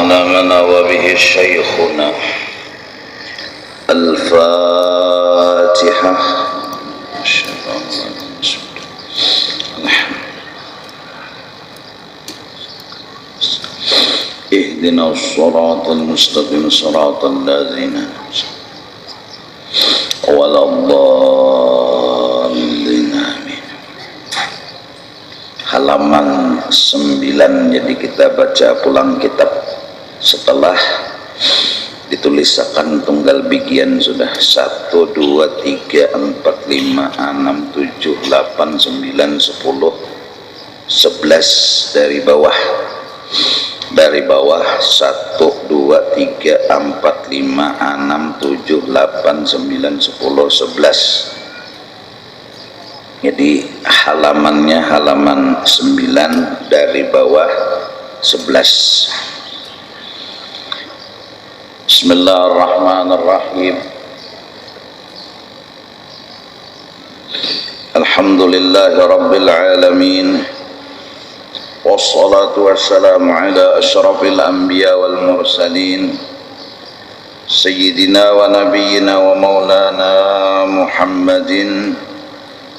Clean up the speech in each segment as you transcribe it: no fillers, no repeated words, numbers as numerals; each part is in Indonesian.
على ما نوى به شيخنا. الفاتحة. اهدنا الصراط المستقيم صراط الذين ولا الضالين آمين. Halaman 9, jadi kita baca pulang kitab setelah dituliskan tunggal bikian sudah 1, 2, 3, 4, 5, 6, 7, 8, 9, 10, 11 dari bawah 1, 2, 3, 4, 5, 6, 7, 8, 9, 10, 11. Jadi halamannya halaman 9 dari bawah 11. Bismillahirrahmanirrahim. Alhamdulillahi rabbil alamin. Wassalatu wassalamu ala asyrafil anbiya wal mursalin sayyidina wa nabiyyina wa maulana Muhammadin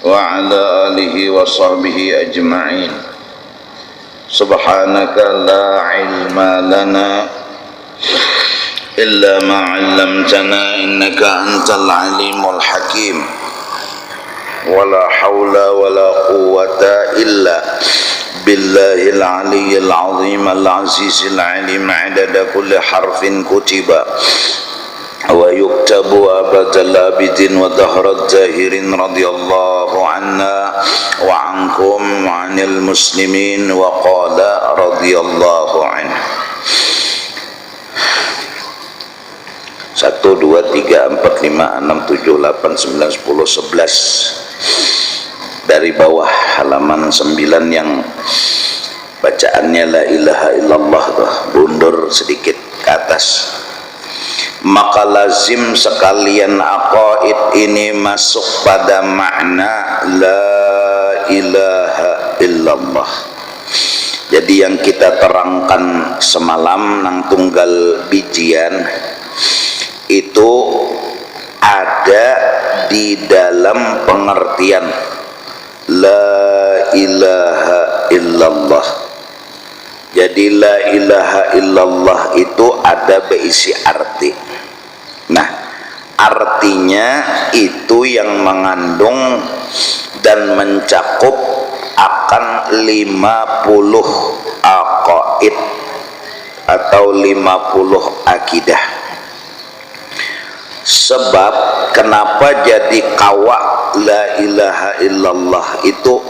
wa ala alihi wa sahbihi ajma'in. Subhanaka la ilma lana illa ma 'allamtana innaka antal alimul hakim. Wala hawla wala quwwata illa billahil aliyyil azim al-azizil alim 'adada kulli harfin kutiba wa yuktabu abadal abidin wa dahrat zahirin radiyallahu anna wa ankum wa anil muslimin wa qala radiyallahu anhu. 1, 2, 3, 4, 5, 6, 7, 8, 9, 10, 11 dari bawah halaman 9 yang bacaannya la ilaha illallah tuh, bundur sedikit ke atas. Maka lazim sekalian aqaid ini masuk pada makna la ilaha illallah. Jadi yang kita terangkan semalam nang tunggal bijian itu ada di dalam pengertian la ilaha illallah. Jadi la ilaha illallah itu ada berisi arti. Nah, artinya itu yang mengandung dan mencakup akan 50 aqaid atau 50 akidah. Sebab kenapa jadi kawa la ilaha illallah itu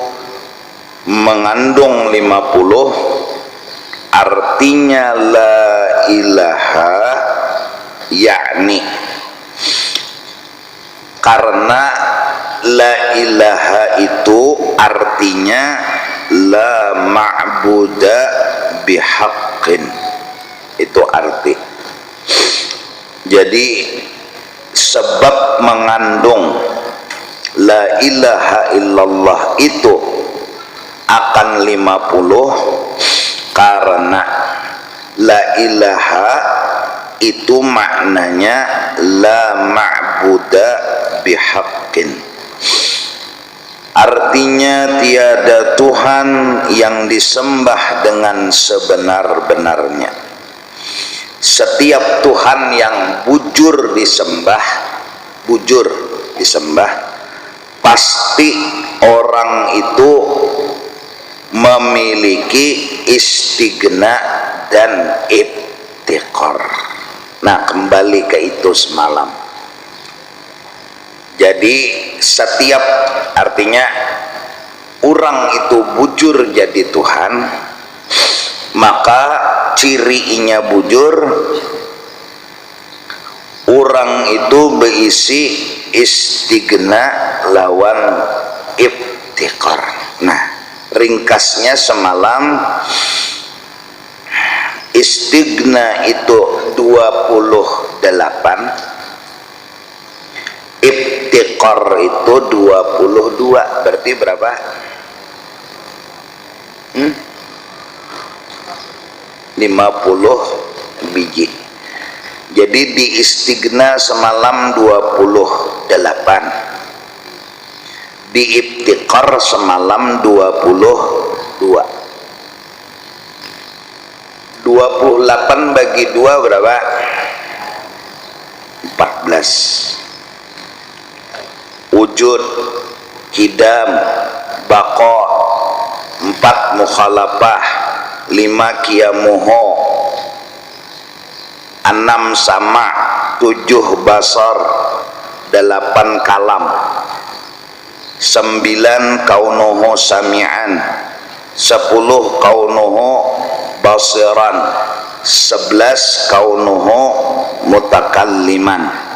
mengandung 50, artinya la ilaha yakni karena la ilaha itu artinya la ma'buda bihaqqin, itu arti. Jadi sebab mengandung la ilaha illallah itu akan 50 karena la ilaha itu maknanya la ma'buda bihaqqin, artinya tiada Tuhan yang disembah dengan sebenar-benarnya. Setiap Tuhan yang bujur disembah pasti orang itu memiliki istighna dan ibtiqar. Nah, kembali ke itu semalam. Jadi setiap artinya orang itu bujur jadi Tuhan, maka cirinya bujur orang itu berisi istighna lawan ibtiqar. Nah, ringkasnya semalam istighna itu 28, ibtiqar itu 22. Berarti berapa? 50 biji. Jadi di istighna semalam 28, di iftiqar semalam 22. 28 bagi 2 berapa? 14. Wujud, kidam, baqa, 4 mukhalafah, 5 qiyamuhu, 6 sama, 7 basar, 8 kalam, 9 kaunuhu sami'an, 10 kaunuhu basiran, 11 kaunuhu mutakalliman.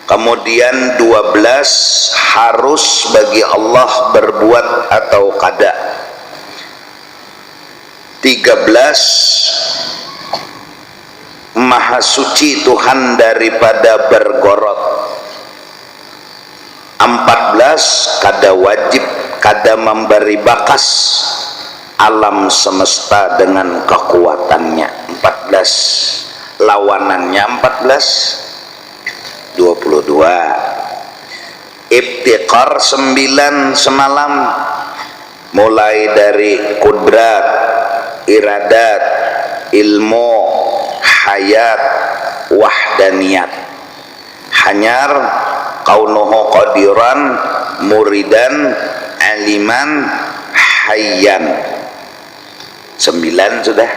Kemudian 12 harus bagi Allah berbuat atau kada. 13 maha suci Tuhan daripada bergorot. 14 kada wajib, kada memberi bakas alam semesta dengan kekuatannya. 14 lawanannya 14 22. Iftiqar 9 semalam, mulai dari kudrat, iradat, ilmu, hayat, wahdaniyat. Hanyar kaunuhu qadiran, muridan, aliman, hayyan. 9 sudah.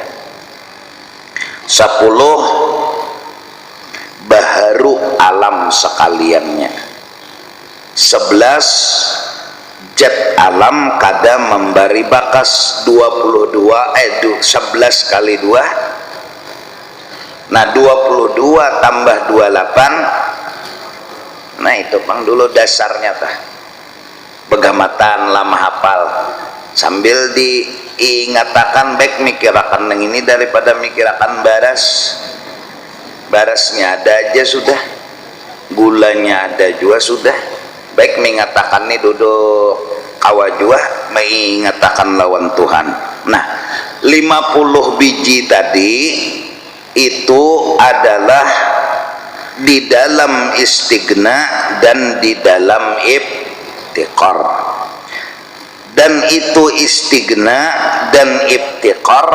10 baharu alam sekaliannya. 11 jat alam kada memberi bakas. 11 kali 2, nah 22 tambah 28. Nah itu pang dulu dasarnya tah, begamatan lama hafal sambil diingatakan baik mikirakan yang ini daripada mikirakan barasnya ada aja sudah, gulanya ada juga sudah. Baik mengatakan nih duduk kawajua, mengatakan lawan Tuhan. Nah 50 biji tadi itu adalah di dalam istighna dan di dalam iftiqar. Dan itu istighna dan iftiqar,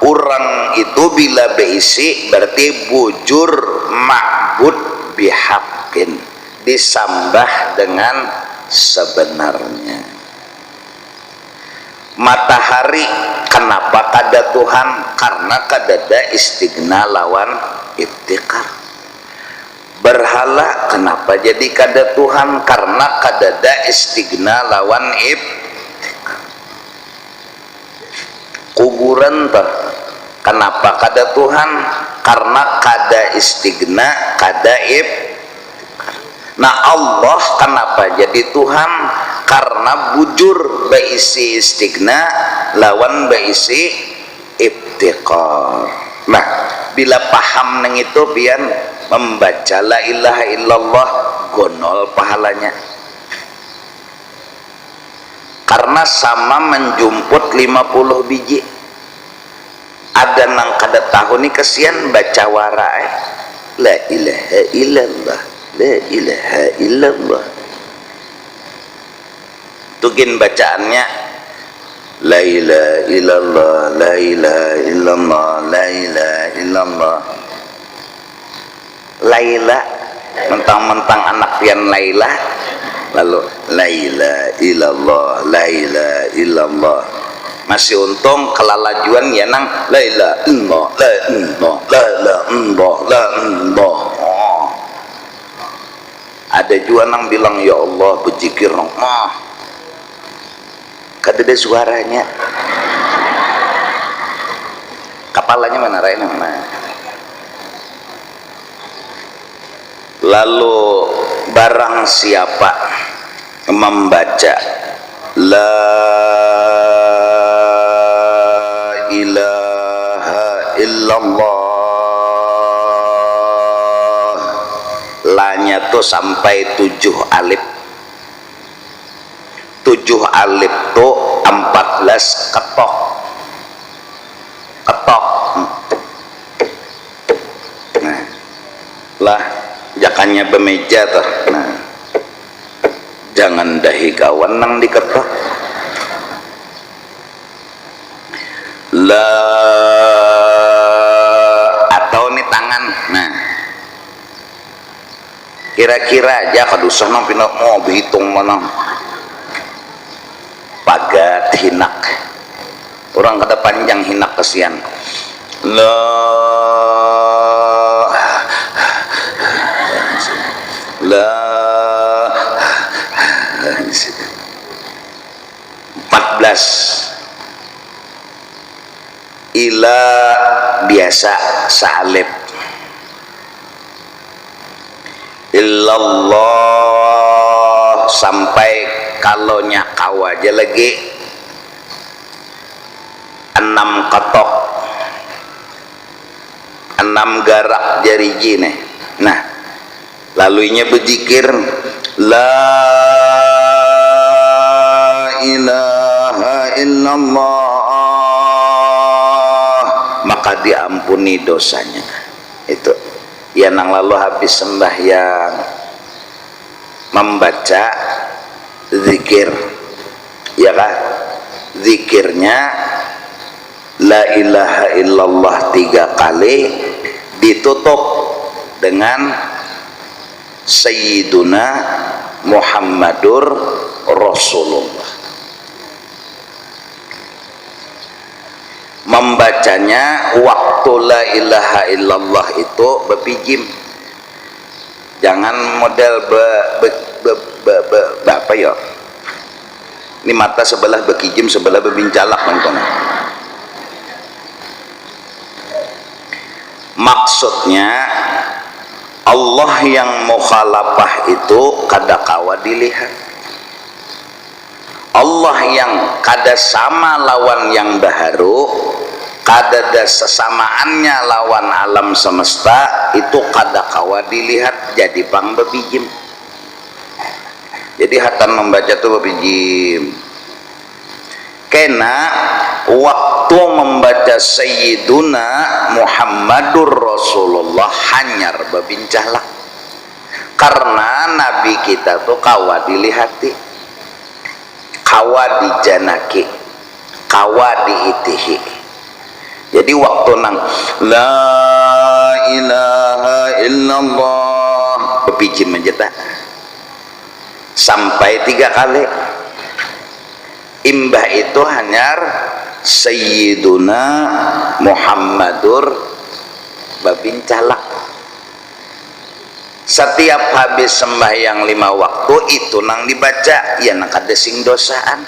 orang itu bila beisi berarti bujur ma'bud bihaqqin, disambah dengan sebenarnya. Matahari kenapa kada Tuhan? Karena kadada istighna lawan iftiqar. Berhala kenapa jadi kada Tuhan? Karena kadada istighna lawan iftiqar. Kuburan toh kenapa kada Tuhan? Karena kada istighna, kada iftiqar. Nah Allah kenapa jadi Tuhan? Karena bujur beisi istighna lawan beisi iftiqar. Nah bila paham neng itu pian membaca la ilaha illallah gonol pahalanya, karena sama menjumput 50 biji. Ada nang kada tahu nih kesian baca warai la ilaha illallah, la ilaha illallah. Tugin bacaannya la ilaha illallah, la ilaha illallah, la ilaha illallah. Laila mentang-mentang anak pian Laila, lalu la ilaha illallah, la ilaha illallah. Masih untung kelalajuan ya nang la ilaha illallah, la illallah, la ilaha illallah, la illallah. Ada juga nang bilang ya Allah berzikir nang kada ada suaranya. Kepalanya mana Raina mana? Lalu barang siapa membaca la ilaha illallah, lanya tuh sampai 7 alif. 7 alif tuh 14 ketok. jakannya bemeja tuh. Nah, jangan dahi kawan nang diketok. La atau nih tangan. Nah, kira-kira aja kadusah nang pinok mau berhitung mana pagat hinak orang kada panjang hinak kesian. La 14 ila biasa salib illallah sampai kalau nyakau aja lagi 6 ketok 6 garak jari jine. Nah, laluinya berzikir la ilaha illallah, maka diampuni dosanya. Itu ya nang lalu habis sembahyang membaca zikir, ya kan? Zikirnya la ilaha illallah 3 kali, ditutup dengan Sayyiduna Muhammadur Rasulullah. Membacanya waktu la ilaha illallah itu bepijim, jangan model apa ya, ini mata sebelah bekijim sebelah bebincalak nonton. Maksudnya Allah yang mukhalafah itu kada kawa dilihat, Allah yang kada sama lawan yang daharu, kada ada sesamaannya lawan alam semesta, itu kada kawa dilihat, jadi pang bebijim. Jadi hatan membaca itu bebijim. Kena waktu membaca Sayyiduna Muhammadur Rasulullah hanyar bebincalak, karena Nabi kita tuh kawa dilihati, kawa dijanaki, kawa diitihi. Jadi waktu nang la ilaha illallah bepijim aja sampai 3 kali. Imbah itu hanyar Sayyiduna Muhammadur babincalak. Setiap habis sembahyang 5 waktu itu nang dibaca, ya nang kada sing dosaan.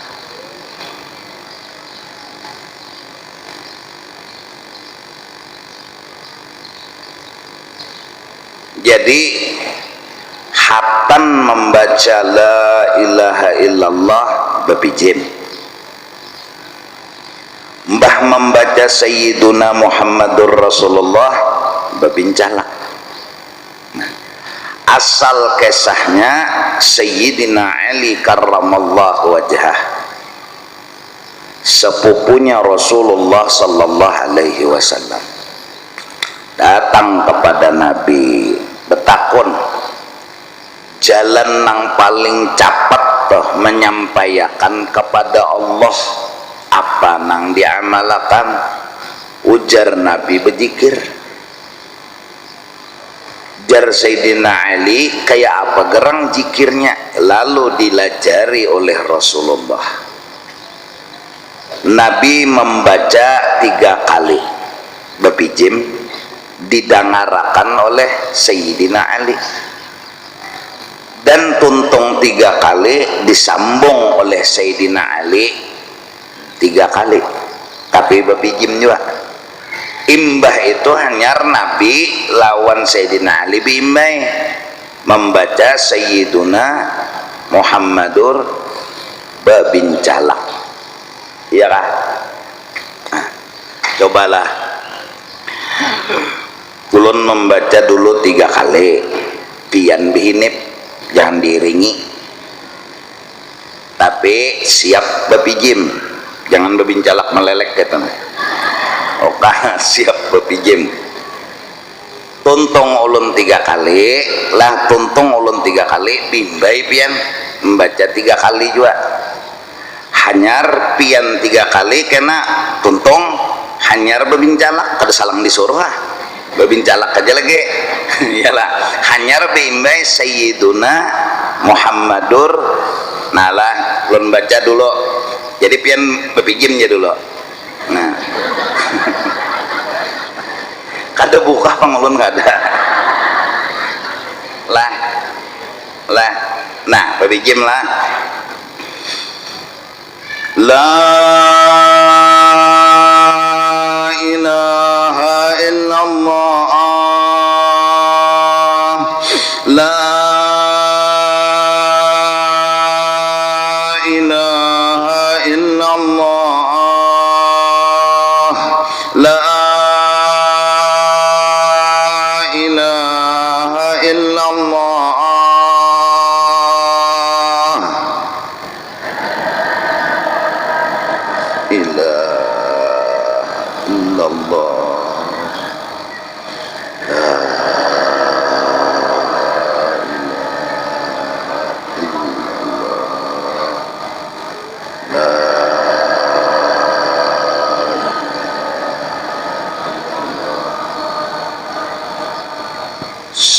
Jadi hatan membaca la ilaha illallah bepijim, mbah membaca Sayyiduna Muhammadur Rasulullah bebincalak. Nah, asal kisahnya Sayyidina Ali karramallahu wajhah, sepupunya Rasulullah sallallahu alaihi wasallam, datang kepada Nabi betakun jalan nang paling cepat toh menyampaikan kepada Allah apa nang diamalkan. Ujar Nabi berzikir. Jar Sayyidina Ali, kayak apa gerang zikirnya? Lalu dilajari oleh Rasulullah. Nabi membaca 3 kali bepijim, didangarakan oleh Sayyidina Ali, dan tuntung 3 kali disambung oleh Sayyidina Ali 3 kali, tapi bepijim juga. Imbah itu hanyar Nabi lawan Sayyidina Ali bimbay membaca Sayyiduna Muhammadur babincalak, iya kah? Nah, cobalah kulun membaca dulu 3 kali, pian bihinip, jangan diringi, tapi siap bepijim, jangan bebincalak melelek gitu. Oka siap bepijim. tuntung ulun 3 kali lah, tuntung ulun 3 kali bimbai pian membaca 3 kali juga, hanyar pian 3 kali kena tuntung hanyar bebincalak kada salang disuruh bebincalak aja lagi iyalah hanyar bimbai Sayyiduna Muhammadur. Nah lah ulun baca dulu jadi pian bepijim ya dulu. Nah kada buka pangulun kada lah nah bepijim lah la ilaha illallah la ilaha illallah la ilaha illallah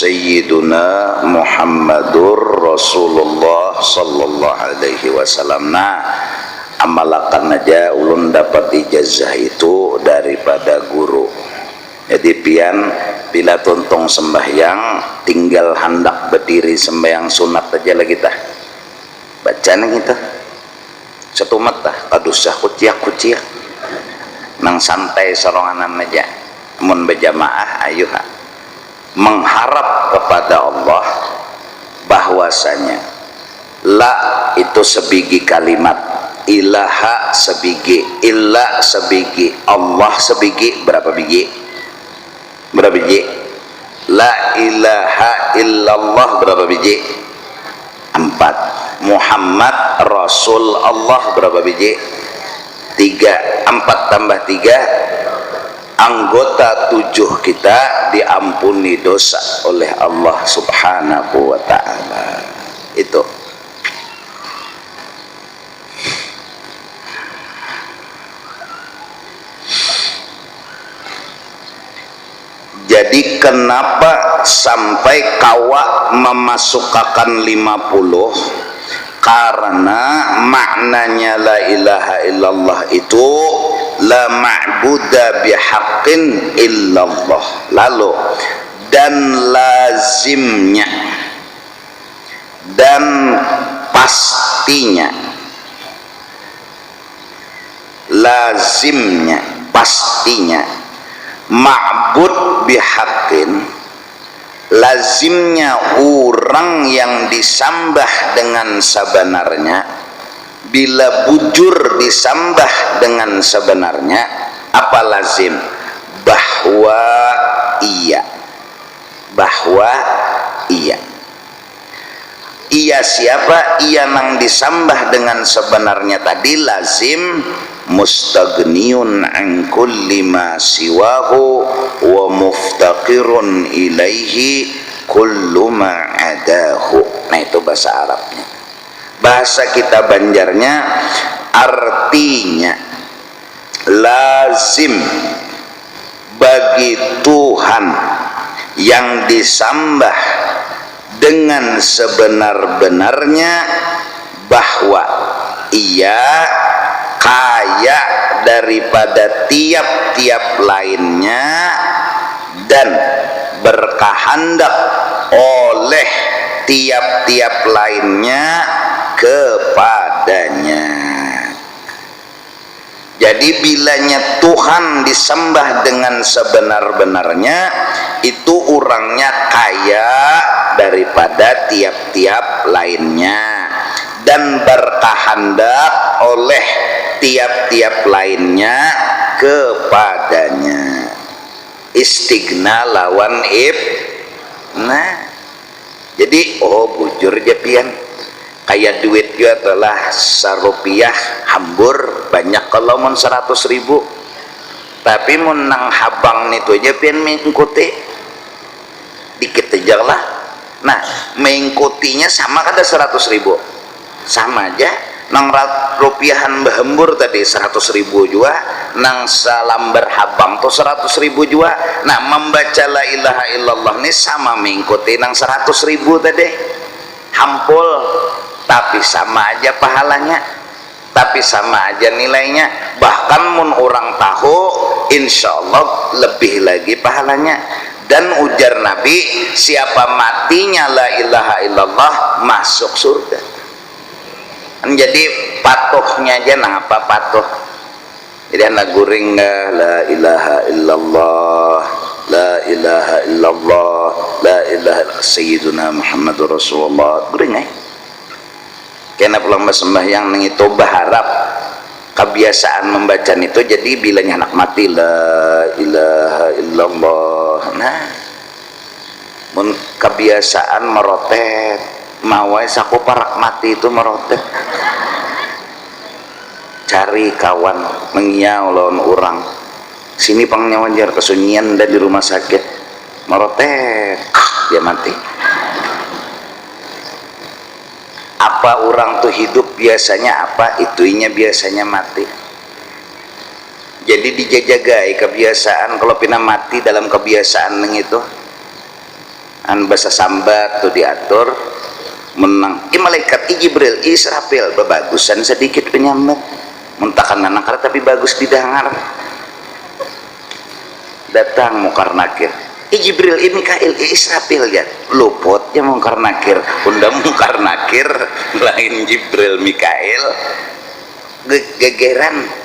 Sayyiduna Muhammadur Rasulullah sallallahu alaihi wasallam. Nah, amalakan aja ulun dapat ijazah itu daripada guru. Jadi pian bila tuntung sembahyang tinggal hendak berdiri sembahyang sunat aja lah kita. Bacaan kita. Satu mata kadusah kuciak nang santai soronganan aja. Mun berjamaah ayo mengharap kepada Allah bahwasanya la itu sebiji kalimat, ilaha sebiji, illa sebiji, Allah sebiji, berapa biji? La ilaha illallah berapa biji? 4. Muhammad Rasul Allah berapa biji? 3. 4 tambah 3 anggota 7 kita diampuni dosa oleh Allah subhanahu wa ta'ala. Itu jadi kenapa sampai kawa memasukkan 50? Karena maknanya la ilaha illallah itu la ma'buda bihaqqin illallah. Lalu dan lazimnya dan pastinya, lazimnya pastinya ma'bud bihaqqin, lazimnya orang yang disambah dengan sebenarnya, bila bujur disambah dengan sebenarnya, apa lazim? Bahwa iya siapa? Ia nang disambah dengan sebenarnya tadi lazim mustagniun an kulli ma siwahu wa muftaqirun ilaihi kullu ma adahu. Nah itu bahasa Arabnya. Bahasa kita Banjarnya artinya lazim bagi Tuhan yang disambah dengan sebenar-benarnya bahwa ia kaya daripada tiap-tiap lainnya dan berkehendak oleh tiap-tiap lainnya kepadanya. Jadi bilanya Tuhan disembah dengan sebenar-benarnya, itu orangnya kaya daripada tiap-tiap lainnya dan berkehendak oleh tiap-tiap lainnya kepadanya. Istighna lawan nah jadi bujur jepian kayak duit juga telah sarupiah hambur banyak kalau mun 100.000, tapi mun nang habang itu aja pian mengikuti dikit aja lah. Nah mengikutinya sama kada 100.000 sama aja. Nang rupiahan bahembur tadi 100.000 juga, nang salambar habang tuh 100.000 juga. Nah membaca la ilaha illallah ini sama mengikuti nang 100.000 tadi hampul, tapi sama aja pahalanya, tapi sama aja nilainya. Bahkan mun orang tahu insya Allah lebih lagi pahalanya. Dan ujar Nabi, siapa matinya la ilaha illallah masuk surga. Jadi patuhnya aja, nah apa patuh, jadi anak guring la ilaha illallah, la ilaha illallah, la ilaha sayyiduna Muhammadur Rasulullah, guring kena pulang sembahyang nang itu berharap kebiasaan membaca itu, jadi bilanya anak mati la ilaha illallah. Nah mun kebiasaan merotet mawai saku parak mati itu merotet, cari kawan mengiau lawan orang sini pangnya wajar kesunyian dan di rumah sakit merotet dia mati. Apa orang tuh hidup biasanya apa itunya biasanya mati. Jadi dijajagai kebiasaan, kalau pina mati dalam kebiasaan neng itu an bahasa sambat tuh diatur menang malaikat Jibril Israfil bebagusan sedikit penyambat muntakan anak tapi bagus didengar. Datang Munkar Nakir, Jibril Mikail Israfil ya luputnya Munkar Nakir, undang Munkar Nakir lain Jibril Mikail gegeran.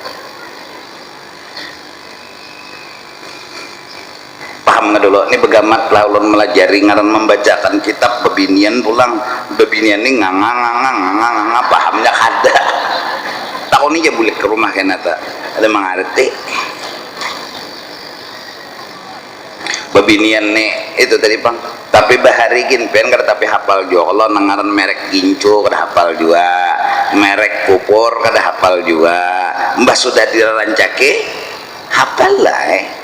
Paham nggak dulu ini begamat lah ulun melajari ngaran membacakan kitab bebinian pulang bebinian ini ngang pahamnya kada tahun ini aja boleh ke rumah kena tak ada mengerti bebinian nih itu tadi bang. Tapi baharikin pen kada tapi hafal juga kalau nangaran merek gincu kada hafal juga, merek pupur kada hafal juga, mbah sudah dirancake hafal lah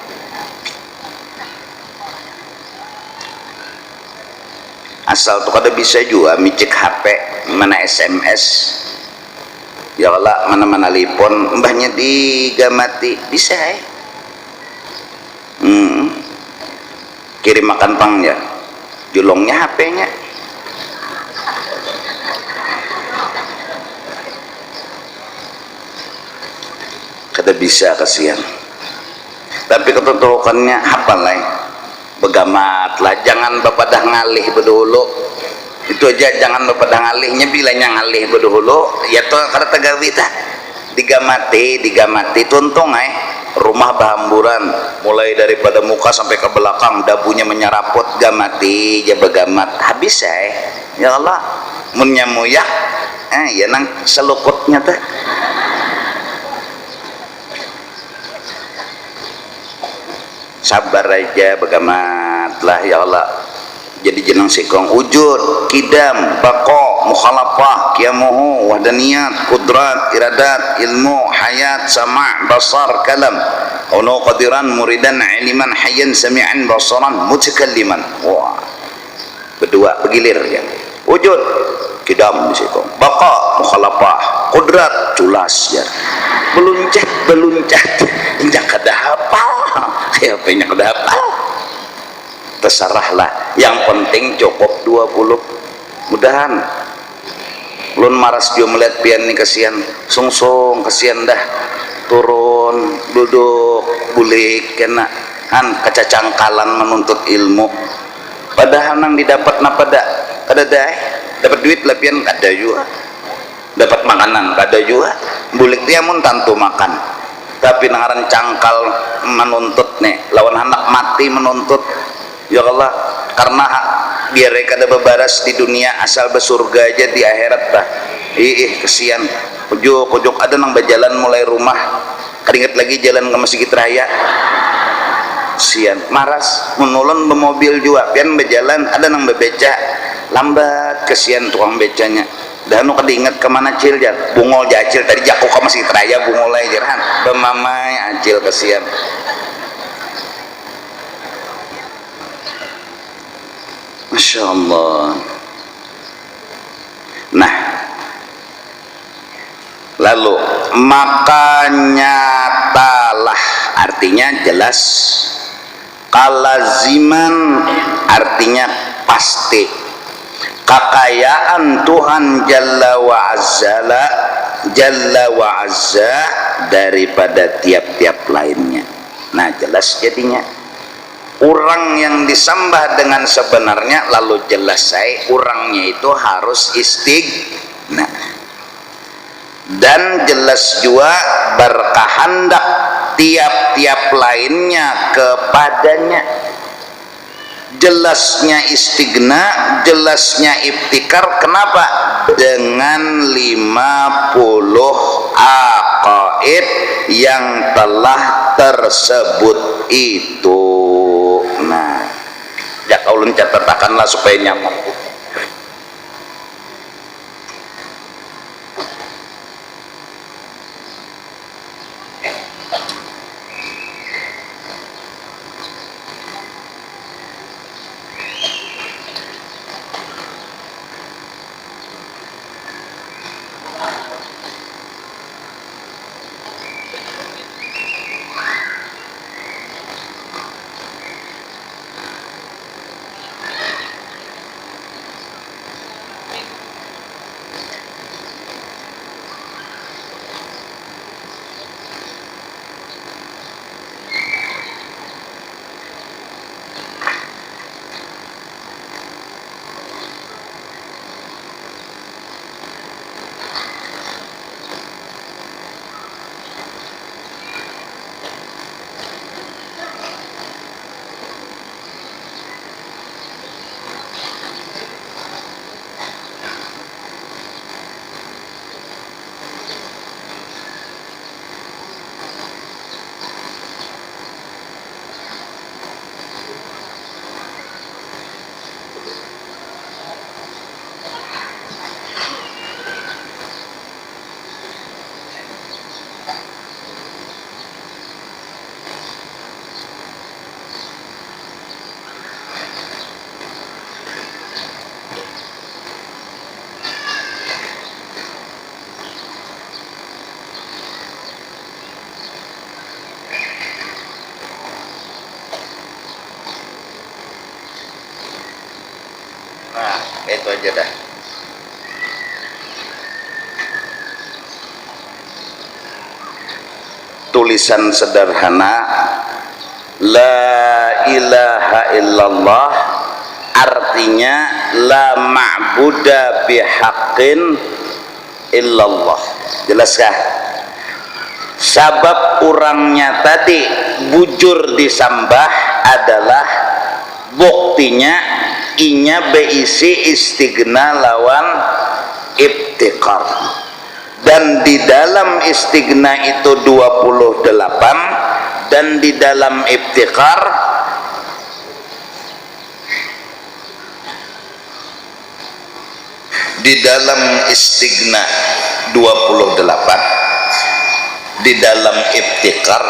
asal tuh kada bisa juga micik HP mana SMS ya Allah mana telepon mbahnya digamati bisa kirim makan pangnya julongnya HP-nya kada bisa kasihan. Tapi ketentukannya hafal lah begamat lah, jangan bapadah ngalih bedulu itu aja, jangan bapadah ngalihnya bilanya ngalih bedulu ya tuh kada tegawi tah digamati tuntung rumah bahamburan mulai daripada muka sampai ke belakang dabunya menyeraput gamati ya begamat habis ya Allah munnya muyak ya nang selukutnya teh sabar aja begamat lah ya Allah. Jadi jenang sikong wujud kidam bako mukhalafah qiyamuhu wahdaniyat kudrat iradat ilmu hayat sama' basar kalam ono qadiran muridan iliman hayyan sami'an basaran mutakalliman. Wah berdua begilir ya wujud kidam di sikong bako mukhalafah kudrat culas ya beluncat injak kada hafal ya banyak kada hafal terserahlah yang penting cukup 20 mudahan lun maras juga melihat pian nih kasihan sungsung kasihan dah turun duduk bulik kena kecacangkalan menuntut ilmu padahal nang didapat napada kada dah dapat duit lah pian kada juga dapat makanan kada juga bulik dia mun tantu makan tapi nangaran cangkal menuntut nih lawan anak mati menuntut ya Allah karena biar kada bebaras di dunia asal bersurga aja di akhirat dah kesian ujung ada nang berjalan mulai rumah keringet lagi jalan ke masjid raya sian maras menulun bermobil juga pian berjalan ada nang bebeca lambat kesian tukang becanya dan nu kadinget kemana cil ya bungol jacil tadi jaku ke masjid raya bungol aja kan bemamai acil kesian Masya Allah. Nah, lalu maka nyatalah artinya jelas, kalaziman artinya pasti, kekayaan Tuhan Jalla wa Azza daripada tiap-tiap lainnya. Nah jelas jadinya orang yang disembah dengan sebenarnya, lalu jelas saya orangnya itu harus istighna, dan jelas juga berkehendak tiap-tiap lainnya kepadanya. Jelasnya istighna, jelasnya ibtikar. Kenapa? Dengan 50 aqaid yang telah tersebut itu. Nah, ya kaulun catatakanlah supaya nyaman. Nah, itu aja dah. Tulisan sederhana, la ilaha illallah artinya la ma'buda bihaqqin illallah. Jelaskah? Sabab orangnya tadi bujur disambah adalah buktinya inya beisi istighna lawan ibtikar, dan di dalam istighna itu 28, dan di dalam ibtikar di dalam istighna 28, di dalam ibtikar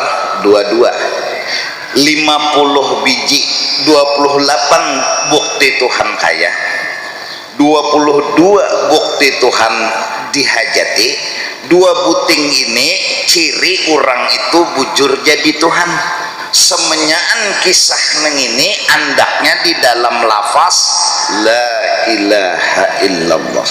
22, 50 biji, 28 bukti Tuhan kaya, 22 bukti Tuhan dihajati. 2 buting ini ciri orang itu bujur jadi Tuhan. Semenyaan kisah neng ini andaknya di dalam lafaz la ilaha illallah.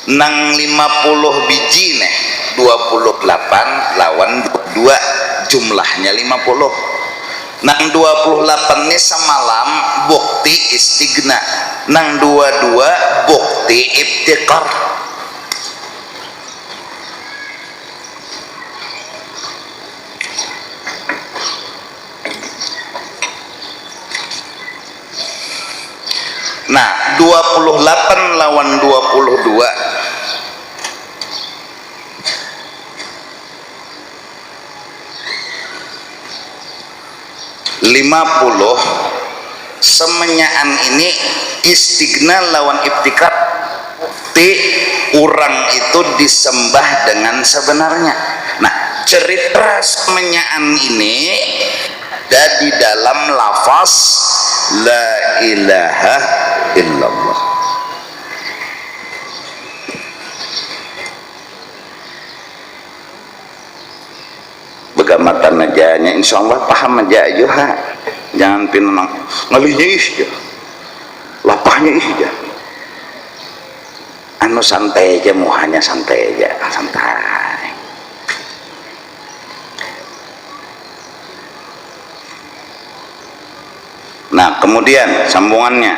Nang 50 biji nih 28 lawan 22 jumlahnya 50. Nang 28 ini semalam bukti istighna, nang 22 bukti ibtikar. Nah 28 lawan 22 50, semenyaan ini istighna lawan ibtikar, bukti orang itu disembah dengan sebenarnya. Nah cerita semenyaan ini ada di dalam lafaz la ilaha illallah. Begamatan ajanya insyaallah paham aja juga, jangan pinang ngalinya isja lapahnya isja anu santai aja, muhanya santai aja, santai. Nah kemudian sambungannya,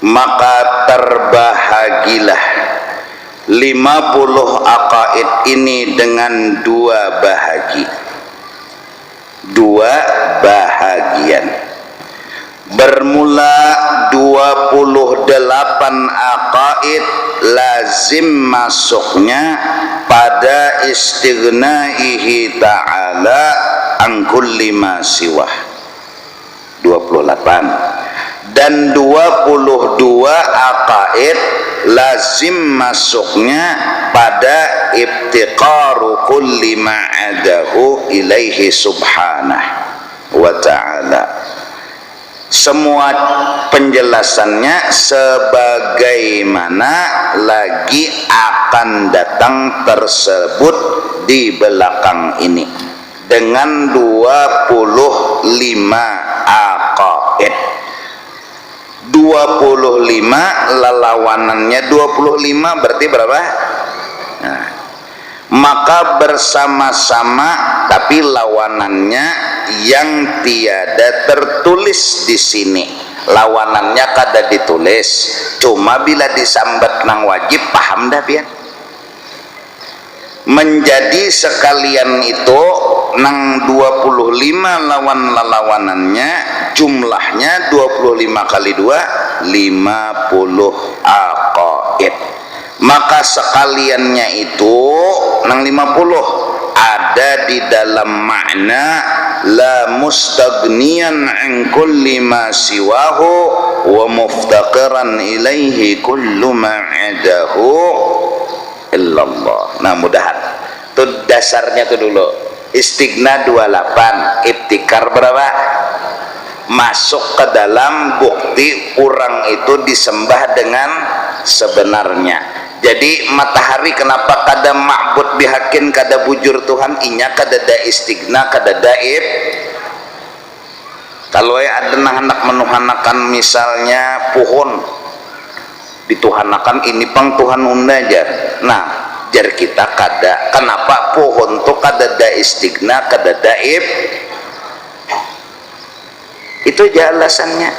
maka terbahagilah 50 aqaid ini dengan dua bahagian. Bermula 28 aqaid lazim masuknya pada istighnaihi ta'ala an kulli ma siwah 28, dan 22 aqaid lazim masuknya pada ibtiqaru kulli ma'adahu ilaihi subhanahu wa ta'ala. Semua penjelasannya sebagaimana lagi akan datang tersebut di belakang ini dengan 25 aqaid. 25 lelawanannya 25 berarti berapa? Nah, maka bersama-sama tapi lawanannya yang tiada tertulis di sini. Lawanannya kada ditulis, cuma bila disambat nang wajib paham dah pian. Menjadi sekalian itu nang 25 lawanannya jumlahnya 25 kali 2 50 aqaid. Maka sekaliannya itu nang 50 ada di dalam makna la mustaghniyan an kulli ma siwahu wa muftaqiran ilaihi kullu ma'adahu illallah. Nah mudahan itu dasarnya tuh dulu. Istighna 28, ibtikar berapa? Masuk ke dalam bukti orang itu disembah dengan sebenarnya. Jadi matahari kenapa kada ma'bud bihakin, kada bujur Tuhan, inya kada da istighna, kada daib. Kalau ada anak menuhanakan misalnya pohon dituhanakan ini pang Tuhan unda jar. Nah jar kita kada, kenapa pohon tuh kada da istighna, kada daib? Itu aja alasannya.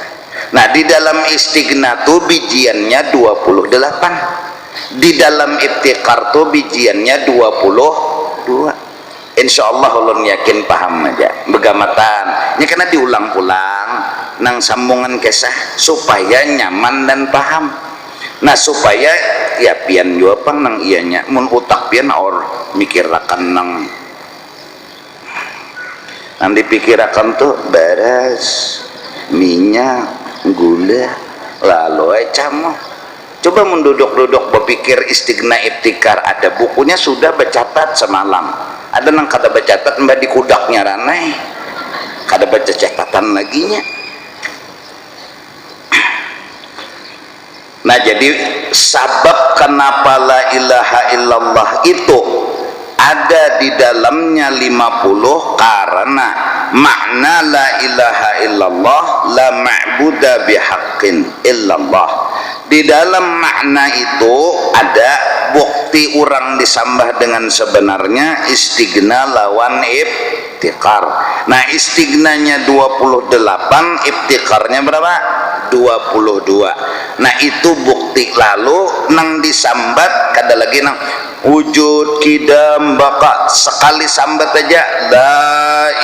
Nah di dalam istighna tuh bijiannya 28, di dalam ibtikar tuh bijiannya 22. Insyaallah ulun yakin paham aja begamatan ini karena diulang-ulang nang sambungan kisah supaya nyaman dan paham. Nah supaya ya pian juga pang nang ianya mun utak pian or mikirakan nang dipikirakan tuh beras minyak gula lalu camu. Coba menduduk-duduk berpikir istighna ibtikar, ada bukunya sudah bercatat semalam, ada nang kada bercatat mbak di kudaknya ranai kada baca catatan laginya. Nah jadi sabab kenapa la ilaha illallah itu ada di dalamnya 50 karena makna la ilaha illallah la ma'buda bihaqqin illallah. Di dalam makna itu ada bukti orang disambah dengan sebenarnya istighna lawan ibtikar. Nah istighnanya 28, ibtikarnya berapa? 22. Nah itu bukti. Lalu nang disambat kada lagi nang wujud kidam baka, sekali sambat aja la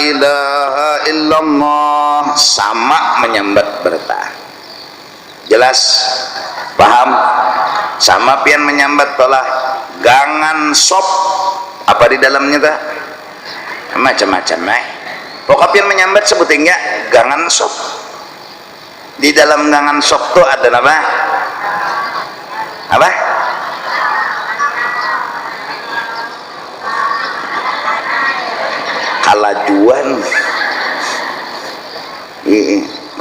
ilaha illallah sama menyambat bertah. Jelas? Paham? Sama pian menyambat tolah gangan sop apa di dalamnya ta? Macam-macam pokok pian menyambat sebutin ya gangan sop. Di dalam gangan sop tuh ada apa? Apa? Kalajuan.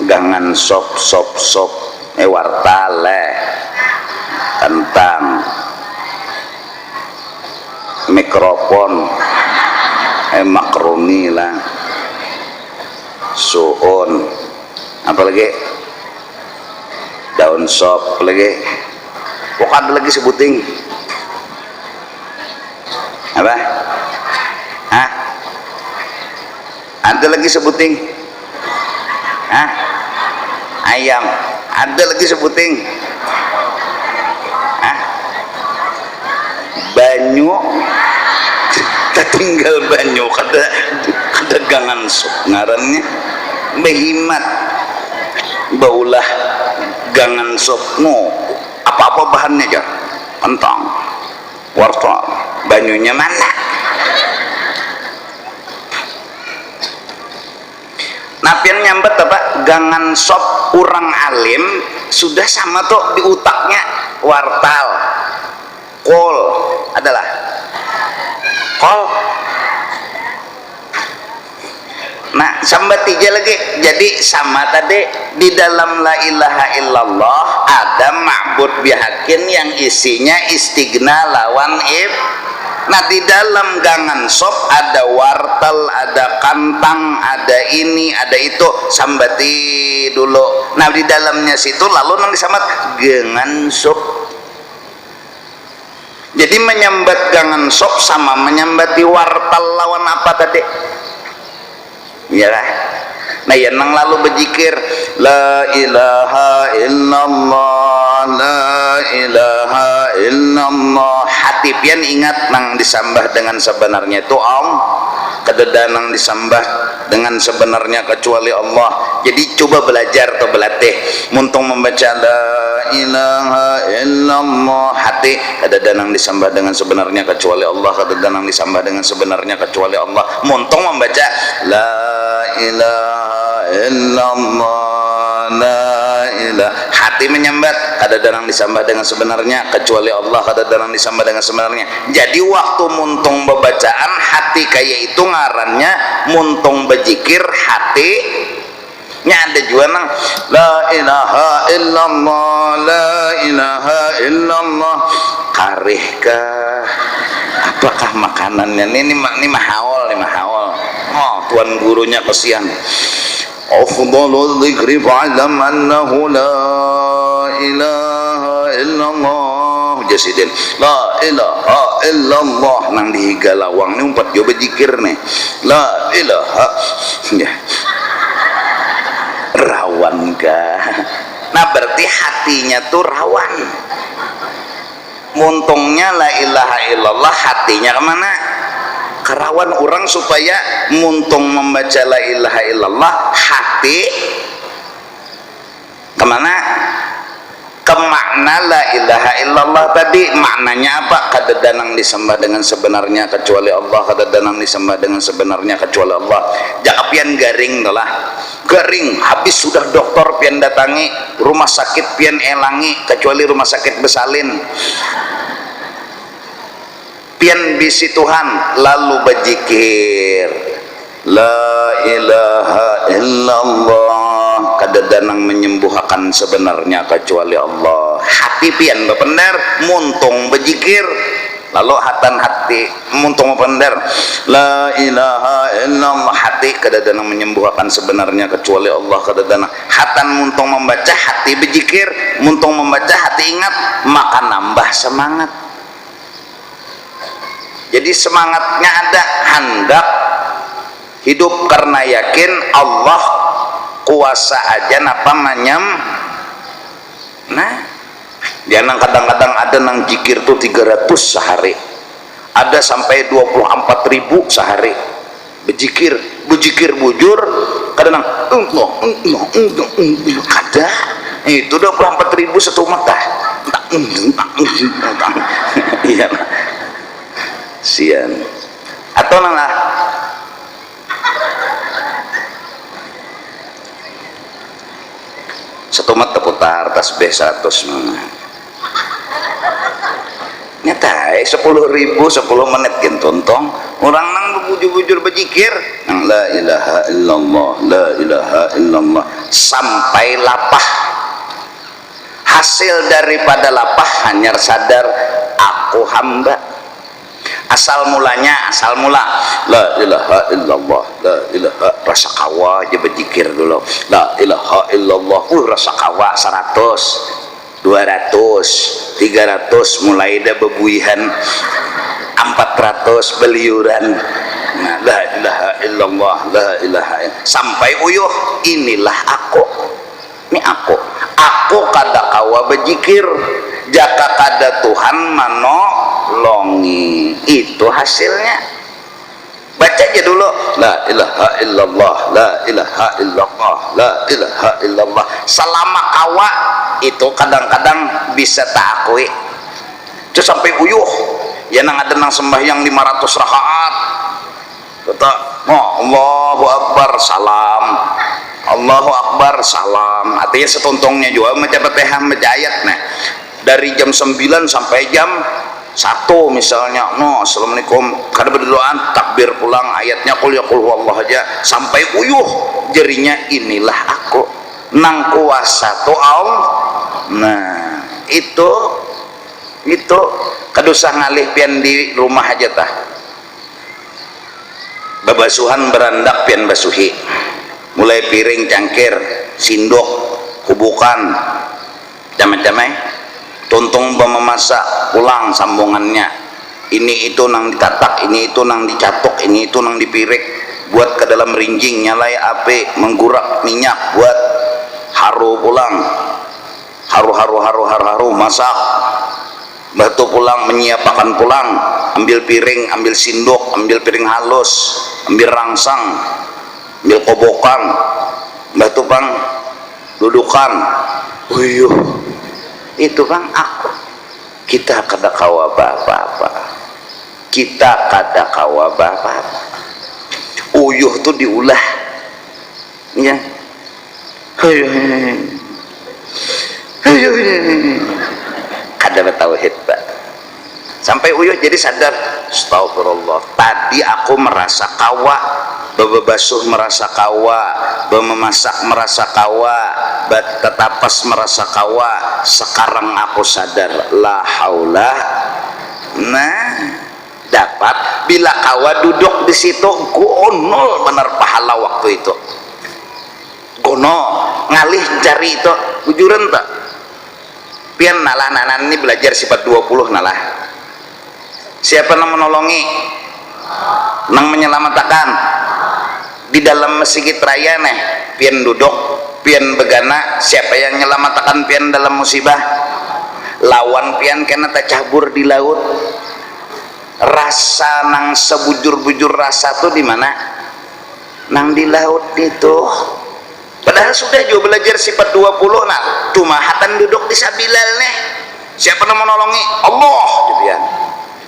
gangan sop wartal kentang mikrofon makroni lah suun apalagi daun sop lagi pokoknya ada lagi sebuting apa hah ada lagi sebuting hah ayam ada lagi sebuting hah banyu kita tinggal banyu kada gangan sop ngarannya behimat baulah gangan sop no apa-apa bahannya aja kentang wortel banyunya mana napian nyambet apa gangan sop urang alim sudah sama tuh di utaknya wortel kol adalah kol nah sambat tiga lagi jadi sama tadi di dalam la ilaha illallah ada ma'bud bihakin yang isinya istigna lawan nah di dalam gangan sop ada wortel ada kantang ada ini ada itu sambati dulu nah di dalamnya situ lalu nanti samat gangan sop jadi menyambat gangan sop sama menyambati wortel lawan apa tadi ya nah ya nang lalu berzikir la ilaha illallah la ilaha illallah hati pian ingat nang disambah dengan sebenarnya itu kededa nang disambah dengan sebenarnya kecuali Allah jadi coba belajar atau berlatih muntung membaca la ilaha illallah hati kededa nang disambah dengan sebenarnya kecuali Allah kededa nang disambah dengan sebenarnya kecuali Allah muntung membaca la ilaha illallah la ilah hati menyambat kada darang disambah dengan sebenarnya kecuali Allah kada darang disambah dengan sebenarnya jadi waktu muntung bebacaan hati kayak itu ngarannya muntung berzikir hati nya ada juga nang la ilaha illallah la ilaha illallah karihkah apakah makanannya ini mahawal oh tuan gurunya kesian afdalul dzikri fa'lam annahu la ilaha illallah jasidin la ilaha illallah nang dihiga lawang ni umpat yo berzikir nih la ilaha ya rawan kah nah berarti hatinya tuh rawan muntungnya la ilaha illallah hatinya kemana kerawan orang supaya muntung membaca la ilaha illallah hati kemana ke makna la ilaha illallah tadi maknanya apa kada danang disembah dengan sebenarnya kecuali Allah kada danang disembah dengan sebenarnya kecuali Allah jangan pian garing lah garing habis sudah dokter pian datangi rumah sakit pian elangi kecuali rumah sakit Besalin pian bisi Tuhan lalu berzikir la ilaha illallah kada danang menyembuhkan sebenarnya kecuali Allah hati pian benar muntung berzikir lalu hatan hati muntung benar la ilaha illallah hati kada danang menyembuhkan sebenarnya kecuali Allah kada danang hatan muntung membaca hati berzikir muntung membaca hati ingat maka nambah semangat jadi semangatnya ada hendak hidup karena yakin Allah kuasa aja napa nah jangan kadang-kadang ada nang jikir tuh 300 sehari ada sampai 24.000 sehari berzikir bujur kadang kada itu 24.000 satu mata iya sian atau nang satu mat terputar tasbih 100 nyata 10.000 10 menit gitu tontong orang nang bujur-bujur berzikir la ilaha illallah la ilaha illallah sampai lapah. Hasil daripada lapah hanya sadar aku hamba. Asal mula la ilaha illallah la ilaha, rasa kawa aja berzikir dulu la ilaha illallah rasa kawa 100 200 300 mulai dah bebuihan 400 beliuran. Nah, la ilaha illallah la ilaha sampai uyuh inilah aku, ini aku kada kawa berzikir jaka kada Tuhan manolongi, itu hasilnya. Baca aja dulu la ilaha illallah la ilaha illallah la ilaha illallah selama kawa itu kadang-kadang bisa tak akui itu sampai uyuh ya nang ada nang sembahyang 500 rakaat kata Allahu Akbar salam Allahu Akbar salam, artinya setuntungnya juga macam Fatihah baca ayat. Nah dari jam 9 sampai jam 1 misalnya assalamualaikum kada berdoaan takbir pulang ayatnya qul ya qul huwallah aja sampai uyuh jerinya inilah aku nang kuasa tu Allah. Nah itu kadusah ngalih pian di rumah aja tah babasuhan berandak pian basuhi mulai piring cangkir sindok kubukan macam-macam tuntung memasak pulang sambungannya ini itu nang ditatak ini itu nang dicatok ini itu nang dipirik buat ke dalam rinjing nyalai api menggurak minyak buat haru pulang haru masak batu pulang menyiapkan pulang ambil piring ambil sindok ambil piring halus ambil rangsang ambil kobokan batu bang dudukan uyuh itu bang aku kita kada kawa apa-apa kita kada kawa apa-apa uyuh tuh diulah ya kada bertauhid pak sampai uyuh jadi sadar astagfirullah tadi aku merasa kawa bebasuh merasa kawa memasak merasa kawa tetapas merasa kawa sekarang aku sadar la haula. Nah dapat bila kawa duduk di situ gonol benar pahala waktu itu gono ngalih cari itu bujuran tak pian nalah nanan ini belajar sifat 20 nalah siapa yang menolongi nang menyelamatkan di dalam masjid raya nih pian duduk pian begana siapa yang menyelamatkan pian dalam musibah lawan pian kena tercabur di laut rasa nang sebujur-bujur rasa tuh di mana nang di laut itu padahal sudah juga belajar sifat 20 nah tumahatan duduk di sabilal nih siapa yang menolongi Allah gitu.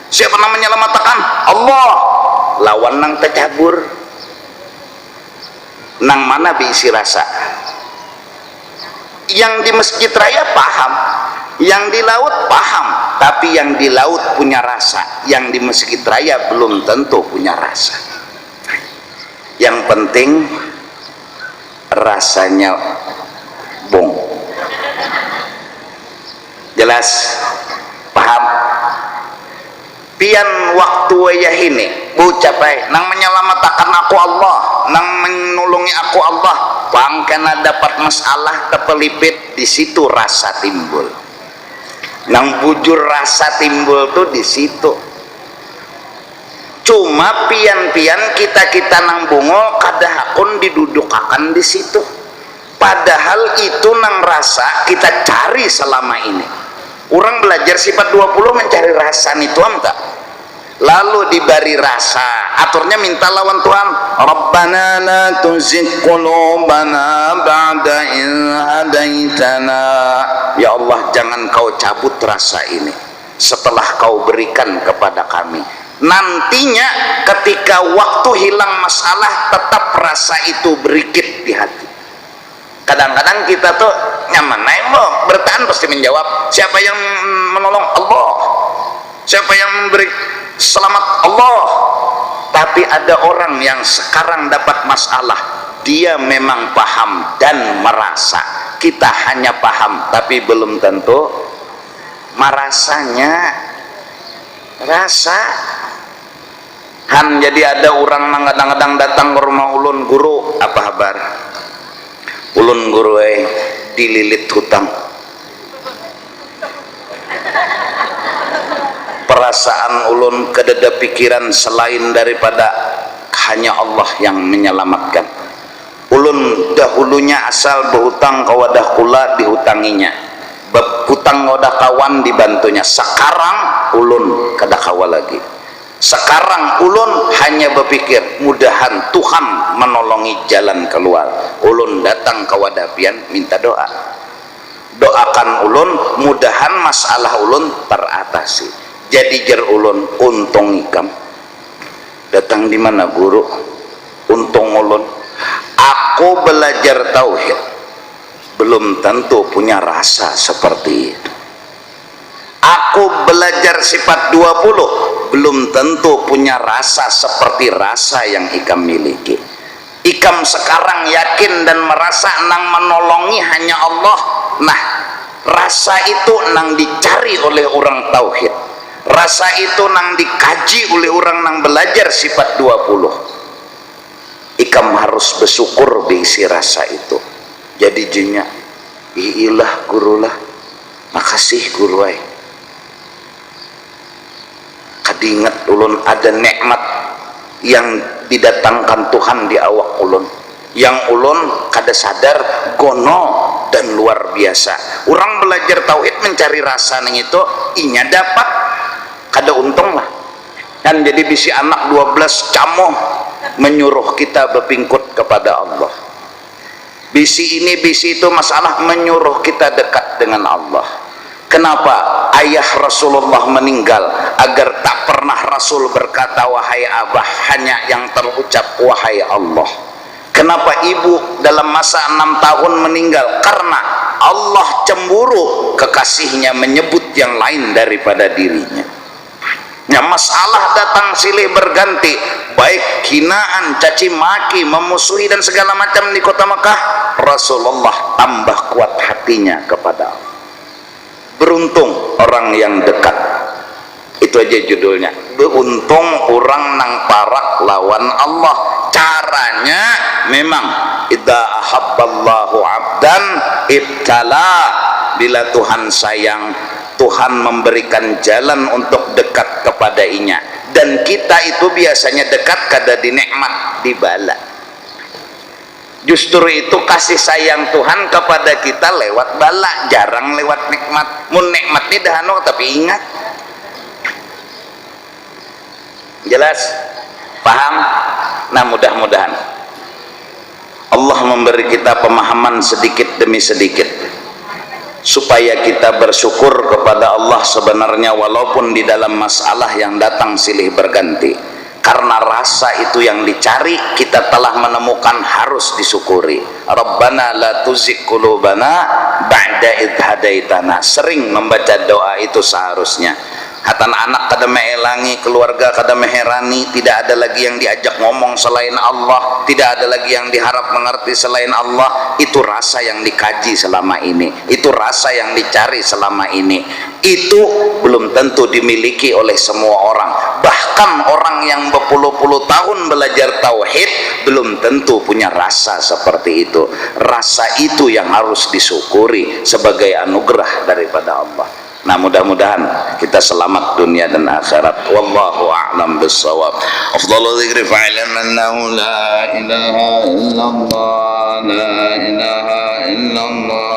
Siapa yang menyelamatkan Allah lawan nang tercabur nang mana diisi rasa yang di masjid raya paham yang di laut paham tapi yang di laut punya rasa yang di masjid raya belum tentu punya rasa. Yang penting rasanya bong jelas paham pian waktu wayah ini bucapai nang menyelamatkan aku Allah nang menolongi aku Allah bang kena dapat masalah kepelipit di situ rasa timbul nang bujur rasa timbul tuh di situ cuma pian-pian kita nang bungo kadahakun didudukakan di situ padahal itu nang rasa kita cari selama ini. Orang belajar sifat 20 mencari rasa nih Tuhan tak lalu diberi rasa aturnya minta lawan Tuhan Rabbana la tuzigh qulubana ba'da idh hadaitana ya Allah jangan kau cabut rasa ini setelah kau berikan kepada kami nantinya ketika waktu hilang masalah tetap rasa itu berikit di hati. Kadang-kadang kita tuh nyaman naik bertahan pasti menjawab siapa yang menolong Allah siapa yang memberi selamat Allah Tapi ada orang yang sekarang dapat masalah, dia memang paham dan merasa. Kita hanya paham tapi belum tentu merasanya. Rasa han, jadi ada orang kadang-kadang datang ke rumah ulun, guru apa kabar? Ulun guru dililit hutang. Perasaan ulun kededa pikiran selain daripada hanya Allah yang menyelamatkan. Ulun dahulunya asal berhutang kawadah kula dihutanginya, berhutang kawadah kawan dibantunya. Sekarang ulun kada kawa lagi. Sekarang ulun hanya berpikir mudahan Tuhan menolongi jalan keluar. Ulun datang kawadah pian minta doa. Doakan ulun mudahan masalah ulun teratasi. Jadi jer ulun untung ikam. Datang di mana guru? Untung ulun. Aku belajar tauhid. Belum tentu punya rasa seperti itu. Aku belajar sifat 20. Belum tentu punya rasa seperti rasa yang ikam miliki. Ikam sekarang yakin dan merasa nang menolongi hanya Allah. Nah, rasa itu nang dicari oleh orang tauhid. Rasa itu nang dikaji oleh orang nang belajar sifat 20. Ikam harus bersyukur diisi rasa itu. Jadi jinya, iilah gurulah, makasih guru ay. Kadingat ulun ada nikmat yang didatangkan Tuhan di awak ulun, yang ulun kada sadar gono dan luar biasa. Orang belajar tauhid mencari rasa nang itu, inya dapat kada untung lah kan. Jadi bisi anak 12 camoh menyuruh kita berpingkut kepada Allah. Bisi ini bisi itu masalah menyuruh kita dekat dengan Allah. Kenapa ayah Rasulullah meninggal agar tak pernah Rasul berkata wahai abah, hanya yang terucap wahai Allah. Kenapa ibu dalam masa 6 tahun meninggal? Karena Allah cemburu kekasihnya menyebut yang lain daripada dirinya. Ya, masalah datang silih berganti, baik hinaan, caci maki, memusuhi dan segala macam di kota Mekah, Rasulullah tambah kuat hatinya kepada Allah. Beruntung orang yang dekat. Itu aja judulnya. Beruntung orang nang parak lawan Allah. Caranya memang idza ahabballahu abdan ibtala. Bila Tuhan sayang, Tuhan memberikan jalan untuk dekat kepada-Nya. Dan kita itu biasanya dekat kada dinikmat, dibala. Justru itu kasih sayang Tuhan kepada kita lewat bala, jarang lewat nikmat. Mun nikmat ni dahano tapi ingat. Jelas? Paham? Nah, mudah-mudahan Allah memberi kita pemahaman sedikit demi sedikit supaya kita bersyukur kepada Allah sebenarnya walaupun di dalam masalah yang datang silih berganti. Karena rasa itu yang dicari, kita telah menemukan harus disyukuri. Rabbana la tuzigh qulubana ba'da idh hadaitana. Sering membaca doa itu seharusnya. Hatan anak kada meelangi, keluarga kada meherani, tidak ada lagi yang diajak ngomong selain Allah, tidak ada lagi yang diharap mengerti selain Allah. Itu rasa yang dikaji selama ini, itu rasa yang dicari selama ini. Itu belum tentu dimiliki oleh semua orang. Bahkan orang yang berpuluh-puluh tahun belajar tauhid belum tentu punya rasa seperti itu. Rasa itu yang harus disyukuri sebagai anugerah daripada Allah. Nah, mudah-mudahan kita selamat dunia dan akhirat. Wallahu a'lam bissawab. Afdhalul dzikri fa'lam annahu la ilaha illallah, la ilaha illallah.